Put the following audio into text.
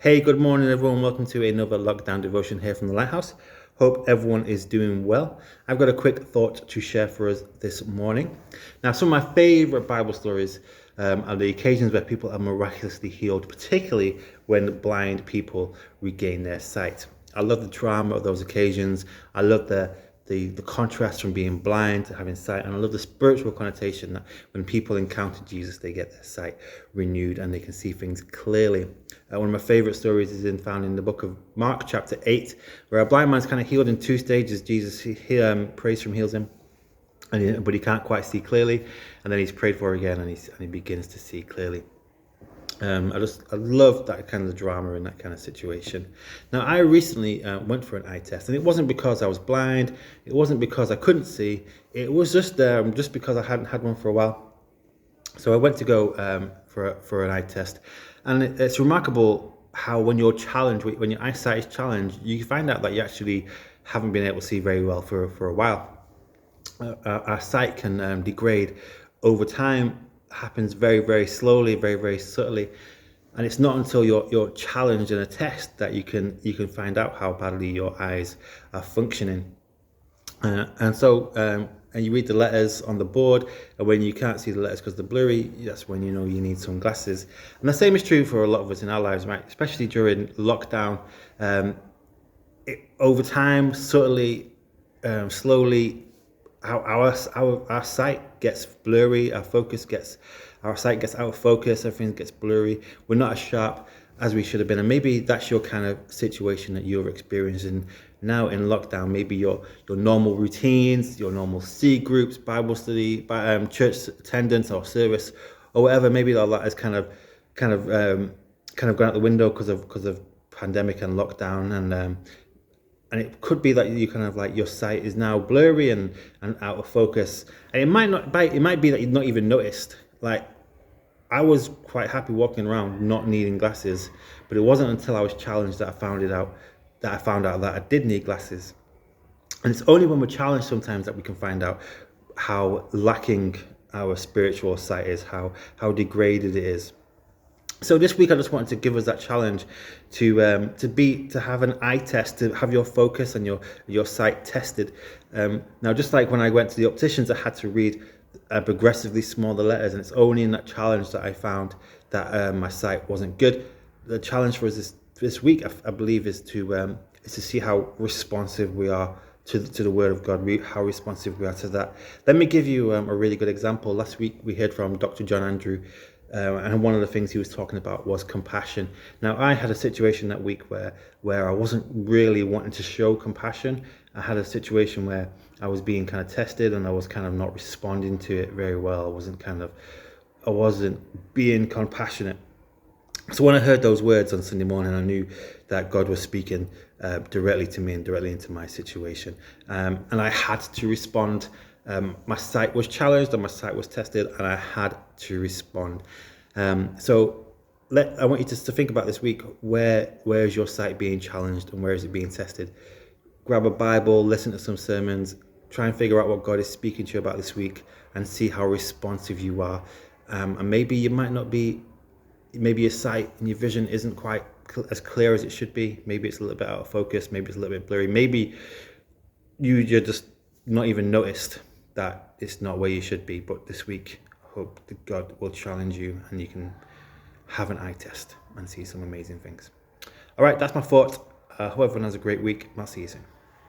Hey, good morning, everyone. Welcome to another lockdown devotion here from the Lighthouse. Hope everyone is doing well. I've got a quick thought to share for us this morning. Now, some of my favorite Bible stories are the occasions where people are miraculously healed, particularly when blind people regain their sight. I love the drama of those occasions. I love the contrast from being blind to having sight, and I love the spiritual connotation that when people encounter Jesus, they get their sight renewed and they can see things clearly. One of my favorite stories is found in the book of Mark, chapter 8, where a blind man's kind of healed in two stages. Jesus prays for him, heals him, but he can't quite see clearly, and then he's prayed for again, and he begins to see clearly. I love that kind of drama in that kind of situation. Now, I recently went for an eye test, and it wasn't because I was blind. It wasn't because I couldn't see. It was just because I hadn't had one for a while. So I went to go for an eye test, and it's remarkable how when you're challenged, when your eyesight is challenged, you find out that you actually haven't been able to see very well for a while. Our sight can degrade over time. Happens very, very slowly, very, very subtly, and it's not until you're challenged in a test that you can find out how badly your eyes are functioning. And you read the letters on the board, and when you can't see the letters because they're blurry, that's when you know you need some glasses. And the same is true for a lot of us in our lives, right? Especially during lockdown. Over time, subtly, slowly, our sight gets blurry, our sight gets out of focus, everything gets blurry. We're not as sharp as we should have been, and maybe that's your kind of situation that you're experiencing now in lockdown. Maybe your normal routines, your normal C groups, Bible study, church attendance or service or whatever, maybe all that is kind of gone out the window because of pandemic and lockdown, and it could be that you kind of like your sight is now blurry and out of focus. And it might be that you've not even noticed. Like, I was quite happy walking around not needing glasses, but it wasn't until I was challenged that I found out that I did need glasses. And it's only when we're challenged sometimes that we can find out how lacking our spiritual sight is, how degraded it is. So this week I just wanted to give us that challenge to have an eye test, to have your focus and your sight tested. Now, just like when I went to the opticians, I had to read progressively smaller letters, and it's only in that challenge that I found that my sight wasn't good. The challenge for us this week, I believe, is to see how responsive we are to the Word of God, how responsive we are to that. Let me give you a really good example. Last week we heard from Dr. John Andrew, and one of the things he was talking about was compassion. Now, I had a situation that week where I wasn't really wanting to show compassion. I had a situation where I was being kind of tested, and I was kind of not responding to it very well. I wasn't being compassionate. So when I heard those words on Sunday morning, I knew that God was speaking directly to me and directly into my situation. And I had to respond. My sight was challenged and my sight was tested, and I had to respond. So I want you to think about this week. Where is your sight being challenged, and where is it being tested? Grab a Bible, listen to some sermons, try and figure out what God is speaking to you about this week, and see how responsive you are. And maybe you might not be. Maybe your sight and your vision isn't quite as clear as it should be. Maybe it's a little bit out of focus. Maybe it's a little bit blurry. Maybe you're just not even noticed that it's not where you should be. But this week, I hope that God will challenge you and you can have an eye test and see some amazing things. All right, that's my thought. Hope everyone has a great week. I'll see you soon.